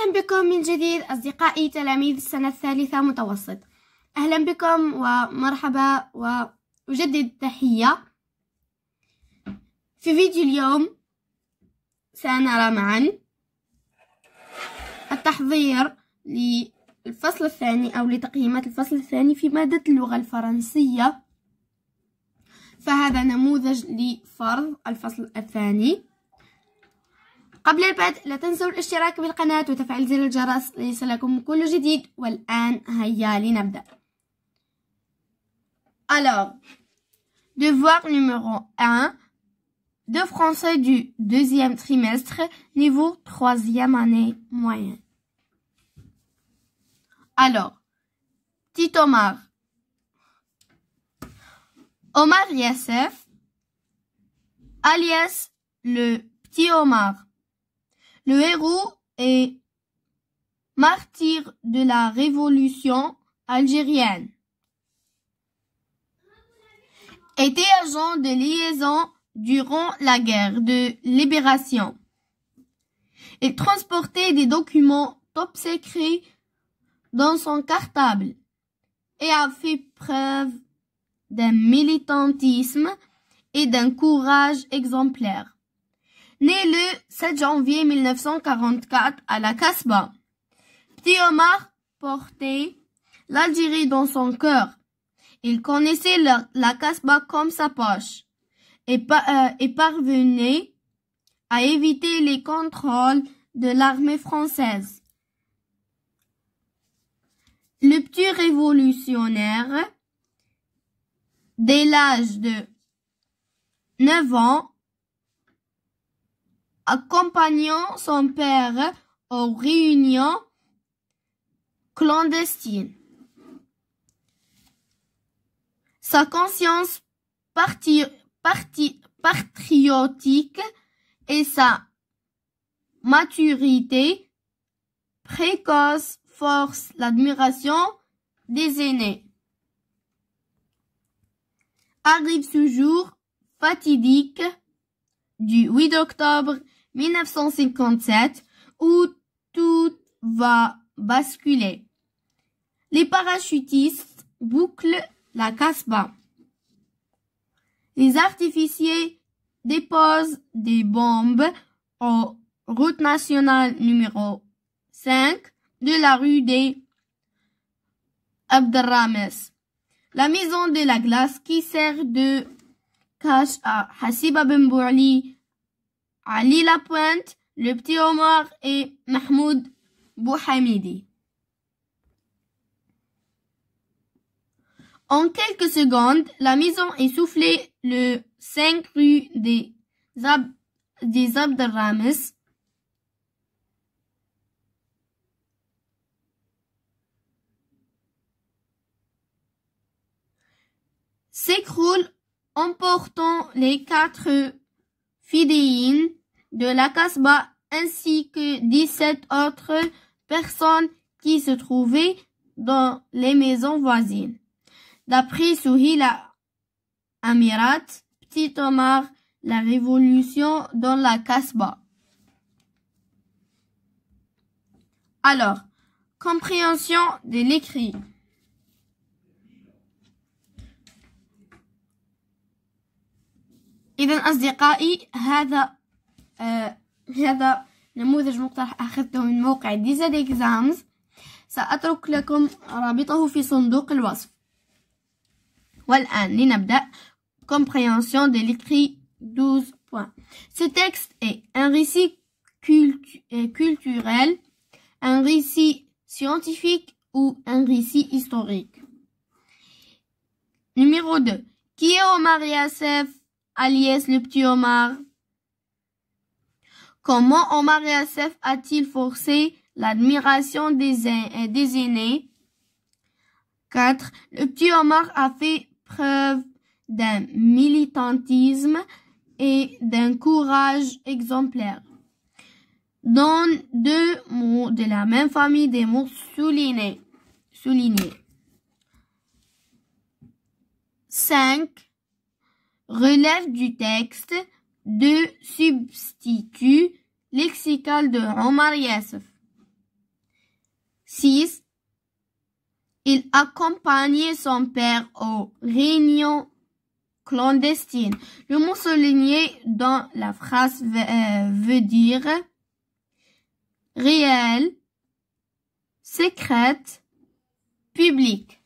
أهلا بكم من جديد أصدقائي تلاميذ السنة الثالثة متوسط. أهلا بكم ومرحبا وأجدد التحية. في فيديو اليوم سنرى معا التحضير للفصل الثاني أو لتقييمات الفصل الثاني في مادة اللغة الفرنسية. فهذا نموذج لفرض الفصل الثاني. قبل البدء لا تنسوا الاشتراك بالقناة وتفعيل زر الجرس ليصلكم كل جديد. والآن هيا لنبدأ. Alors, devoir numéro 1 de français du deuxième trimestre, niveau 3e année moyenne. Alors, petit Omar. Omar Yassef, alias le petit Omar. Le héros est martyr de la révolution algérienne. Était agent de liaison durant la guerre de libération. Il transportait des documents top secrets dans son cartable et a fait preuve d'un militantisme et d'un courage exemplaire. Né le 7 janvier 1944 à la Casbah, Petit Omar portait l'Algérie dans son cœur. Il connaissait la Casbah comme sa poche et parvenait à éviter les contrôles de l'armée française. Le petit révolutionnaire, dès l'âge de 9 ans, accompagnant son père aux réunions clandestines. Sa conscience patriotique et sa maturité précoce forcent l'admiration des aînés. Arrive ce jour fatidique du 8 octobre 1957 où tout va basculer. Les parachutistes bouclent la Casbah. Les artificiers déposent des bombes aux routes nationales numéro 5 de la rue des Abdelrames. La maison de la glace qui sert de cache à Hassiba Ben Bourli, Ali Lapointe, le petit Omar et Mahmoud Bouhamidi. En quelques secondes, la maison est soufflée le 5 rue des Abdelrames. S'écroule, emportant les 4 fidéines de la Casbah ainsi que 17 autres personnes qui se trouvaient dans les maisons voisines. D'après Souhila Amirat, Petit Omar, la révolution dans la Casbah. Alors, compréhension de l'écrit. إذن أصدقائي هذا نموذج مقترح أخذته من موقع ديزاد إكزامز. سأترك لكم رابطه في صندوق الوصف. والآن لنبدأ. Compréhension de l'écrit 12 points. Ce texte est un récit culturel, un récit scientifique ou un récit historique. Numéro 2. Qui est Omar Yassef, alias le petit Omar? Comment Omar Yassef a-t-il forcé l'admiration des aînés? 4. Le petit Omar a fait preuve d'un militantisme et d'un courage exemplaire. Donne 2 mots de la même famille, des mots soulignés. 5. Relève du texte 2 substituts lexical de Omar Yassef. 6. Il accompagnait son père aux réunions clandestines. Le mot souligné dans la phrase veut dire réel, secrète, public.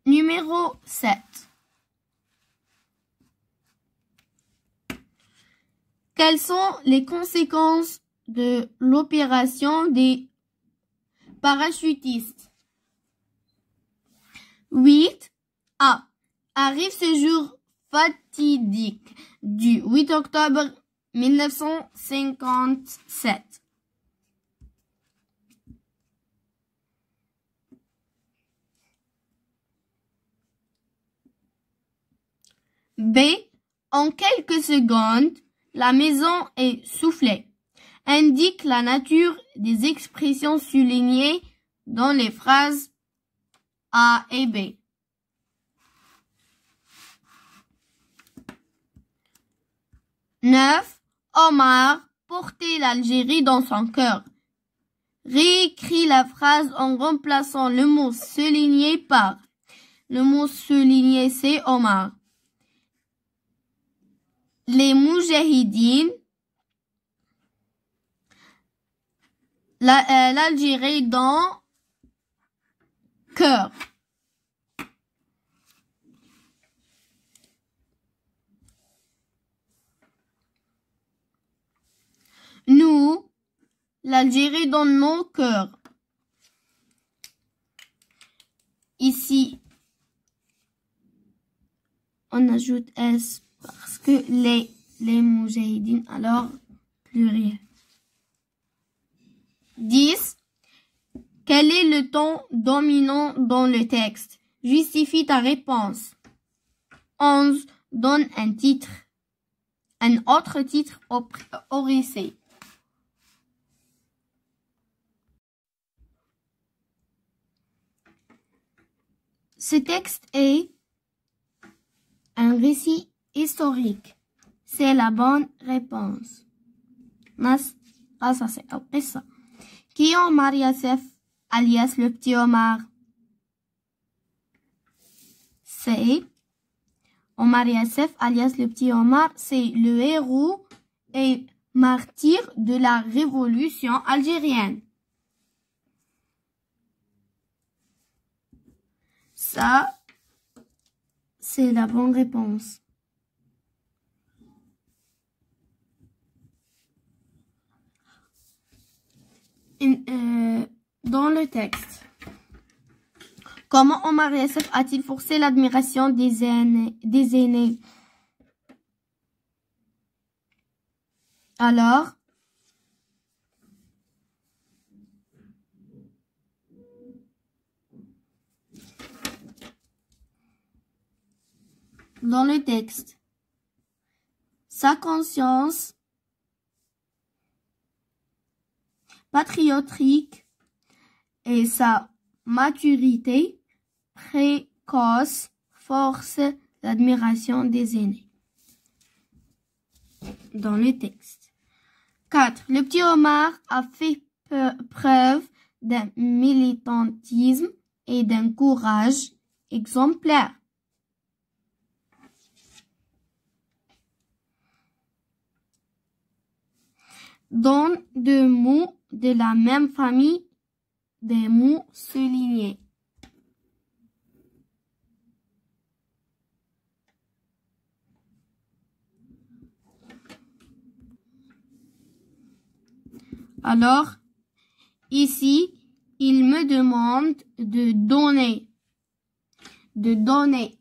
Numéro 7. Quelles sont les conséquences de l'opération des parachutistes? 8. A. Arrive ce jour fatidique du 8 octobre 1957. B. En quelques secondes, la maison est soufflée. Indique la nature des expressions soulignées dans les phrases A et B. 9. Omar portait l'Algérie dans son cœur. Réécrit la phrase en remplaçant le mot souligné par le mot souligné, c'est Omar. Les Moudjahidines, l'Algérie dans cœur. Nous, l'Algérie dans nos cœurs. Ici, on ajoute S parce que les Moudjahidines, alors pluriel. 10. Quel est le ton dominant dans le texte? Justifie ta réponse. 11. Donne un titre. Un autre titre au récit. Ce texte est un récit historique. C'est la bonne réponse. Qui est Omar Youssef, alias le petit Omar? C'est Omar Youssef, alias le petit Omar, c'est le héros et martyr de la révolution algérienne. Ça, c'est la bonne réponse. Dans le texte, comment Omar Youssef a-t-il forcé l'admiration des aînés? Alors, dans le texte, sa conscience patriotique et sa maturité précoce forcent l'admiration des aînés. Dans le texte. 4. Le petit Omar a fait preuve d'un militantisme et d'un courage exemplaire. Donne deux mots de la même famille, des mots soulignés. Alors, ici, il me demande de donner.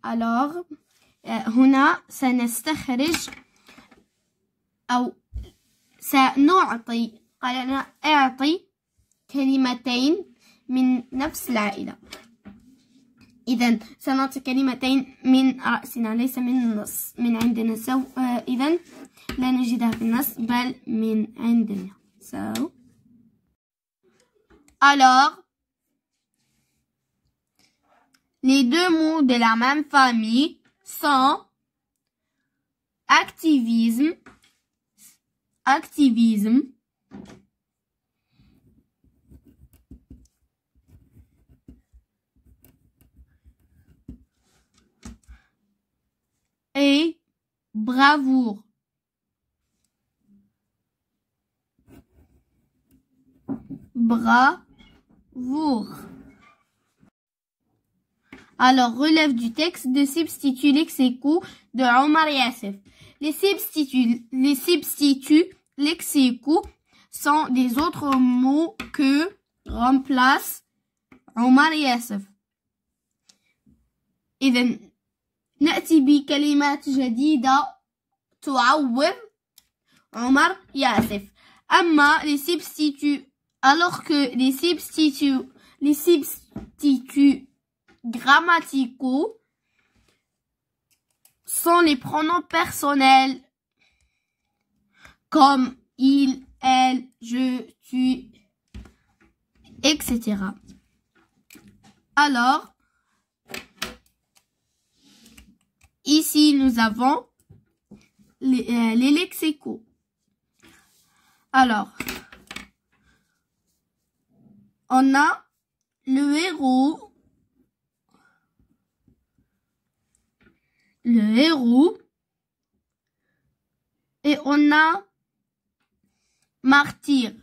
Alors, هنا سنستخرج أو سنعطي، قال أنا أعطي كلمتين من نفس العائلة. إذن سنعطي كلمتين من رأسنا ليس من النص، من عندنا. إذن لا نجدها في النص بل من عندنا. Alors, les deux mots de la même famille sont activisme, et bravoure. Bravoure. Alors, relève du texte de substituts lexicaux de Omar Yassef. Les substituts lexicaux sont des autres mots que remplace Omar Yassef. إذن نأتي بكلمات جديدة تعوض عمر ياسف. أما les substituts, alors que les substituts grammaticaux sont les pronoms personnels comme il, elle, je, tu, etc. Alors, ici nous avons les lexicaux. Alors, on a le héros, et on a martyr.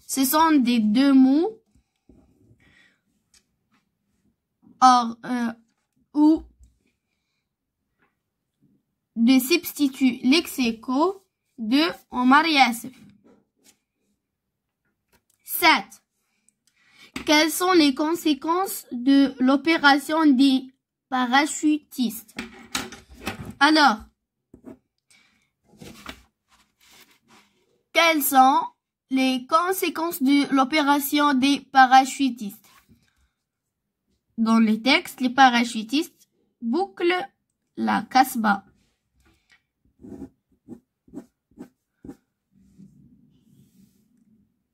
Ce sont des deux mots ou des substituts lexicaux de Omar Yassef. 7. Quelles sont les conséquences de l'opération des parachutistes? Alors, quelles sont les conséquences de l'opération des parachutistes? Dans les textes, les parachutistes bouclent la Casbah.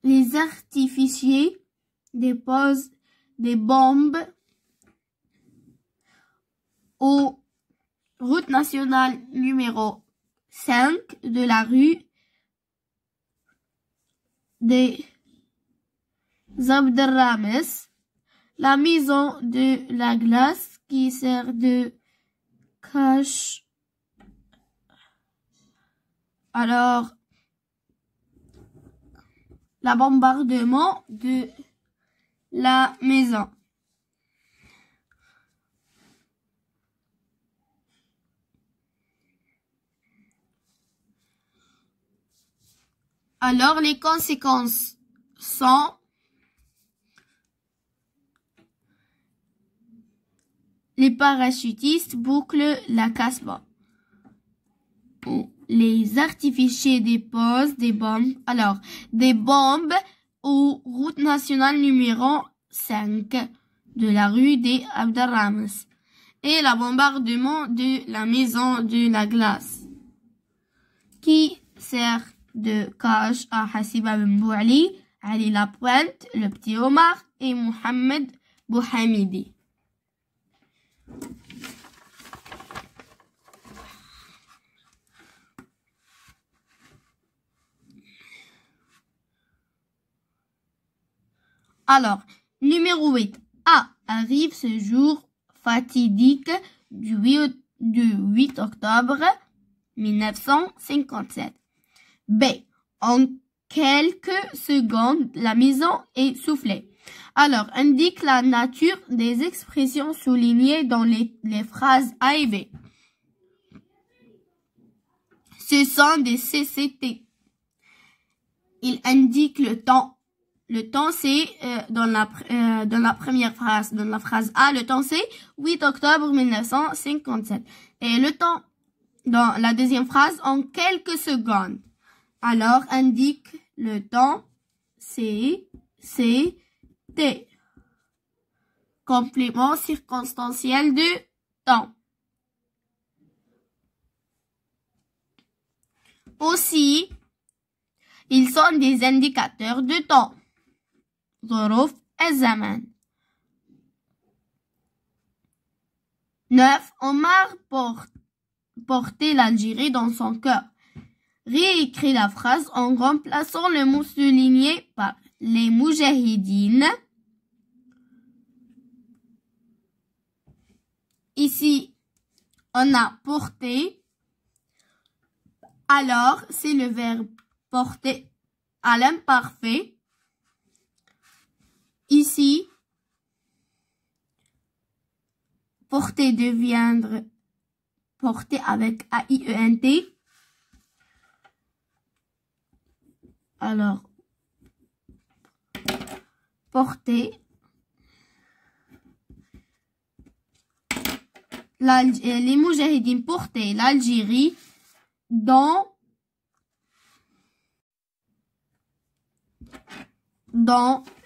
Les artificiers déposent des bombes aux routes nationales numéro 5 de la rue des Abderrames, la maison de la glace qui sert de cache. Alors, la bombardement de la maison. Alors, les conséquences sont les parachutistes bouclent la Casbah. Les artificiers déposent des bombes. Alors, des bombes aux routes nationales numéro 5 de la rue des Abderrames et le bombardement de la maison de la glace qui sert de cage à Hassiba Ben Bouali, Ali Lapointe, le petit Omar et Mohamed Bouhamidi. Alors, numéro 8. A. Arrive ce jour fatidique du 8 octobre 1957. B. En quelques secondes, la maison est soufflée. Alors, indique la nature des expressions soulignées dans les phrases A et B. Ce sont des CCT. Il indique le temps. Le temps, c'est dans la première phrase. Dans la phrase A, le temps, c'est 8 octobre 1957. Et le temps, dans la deuxième phrase, en quelques secondes. Alors, indique le temps, c'est T. Complément circonstanciel de temps. Aussi, ils sont des indicateurs de temps. ظروف الزمان. 9. Omar porte porter l'Algérie dans son cœur. Réécris la phrase en remplaçant le mot souligné par les moudjahidines. Ici, on a porté. Alors, c'est le verbe porter à l'imparfait. Ici, porter deviendra porter avec A-I-E-N-T. Alors, porter. Les moudjahidines portaient l'Algérie dans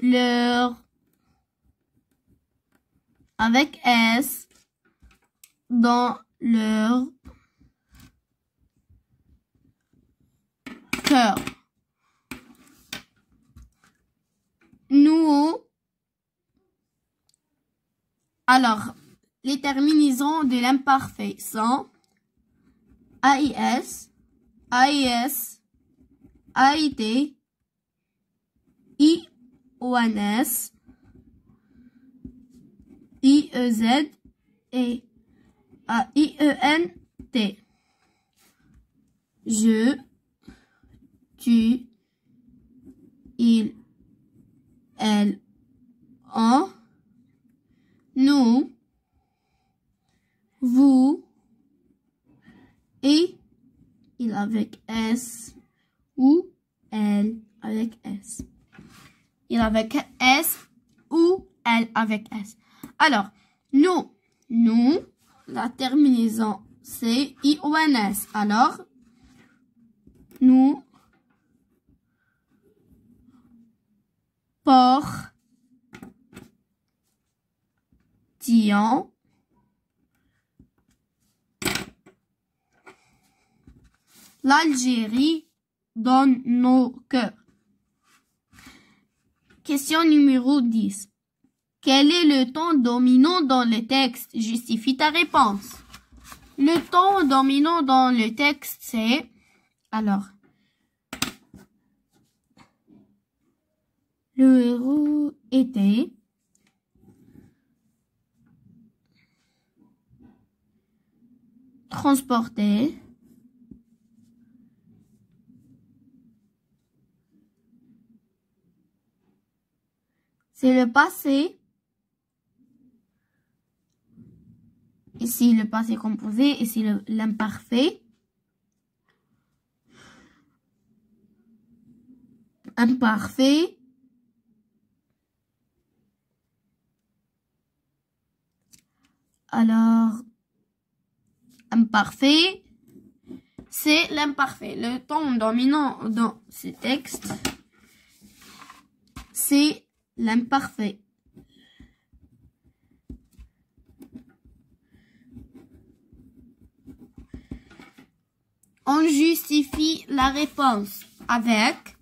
leur avec S dans leur cœur. Nous, alors, les terminaisons de l'imparfait sont AIS, AIS, AIT, IONS, IEZ et AIENT. Je, tu, il, elle, on, nous, vous et il avec S ou elle avec S. Il avec S ou elle avec S. Alors, nous, la terminaison c'est IONS. Alors, nous portions l'Algérie dans nos cœurs. Question numéro 10. Quel est le ton dominant dans le texte? Justifie ta réponse. Le ton dominant dans le texte, c'est... Alors, le héros était... transporté... C'est le passé. Ici, le passé composé. Ici, l'imparfait. Imparfait. Alors, imparfait, c'est l'imparfait. Le ton dominant dans ce texte, c'est l'imparfait. On justifie la réponse avec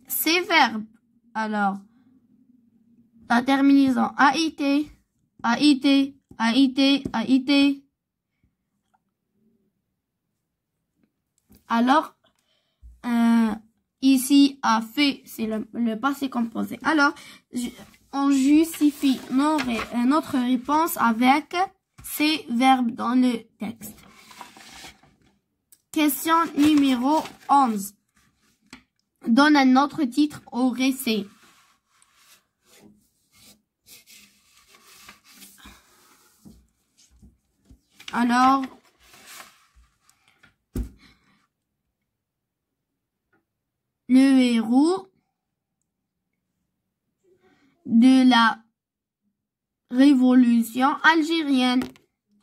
ces verbes. Alors, la terminaison AIT, AIT, AIT, AIT. Alors, ici, a fait, c'est le passé composé. Alors, on justifie notre réponse avec ces verbes dans le texte. Question numéro 11. Donne un autre titre au récit. Alors, le héros de la révolution algérienne.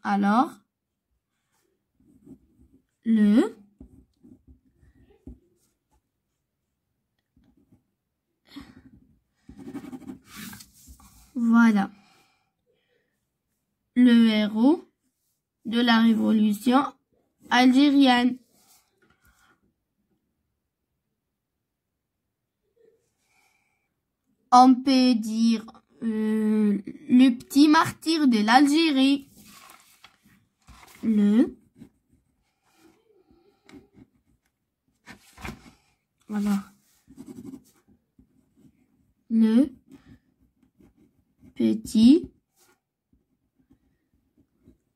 Alors, voilà. Le héros de la révolution algérienne. On peut dire le petit martyr de l'Algérie. Le Alors, le petit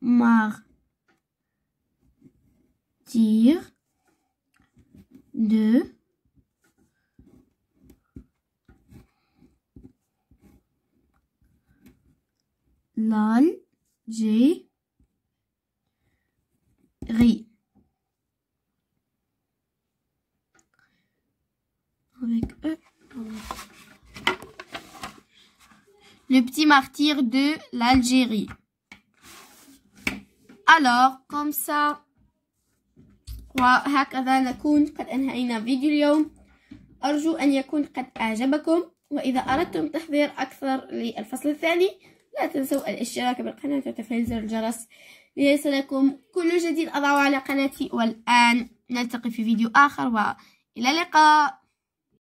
martyr de l'Algérie. Avec eux. Le petit martyr de l'Algérie. Alors, comme ça, وهكذا نكون قد أنهينا فيديو اليوم. أرجو أن يكون قد أعجبكم، وإذا أردتم تحضير أكثر للفصل الثاني لا تنسوا الاشتراك بالقناة وتفعيل زر الجرس ليصلكم كل جديد أضعه على قناتي. والآن نلتقي في فيديو آخر، وإلى اللقاء.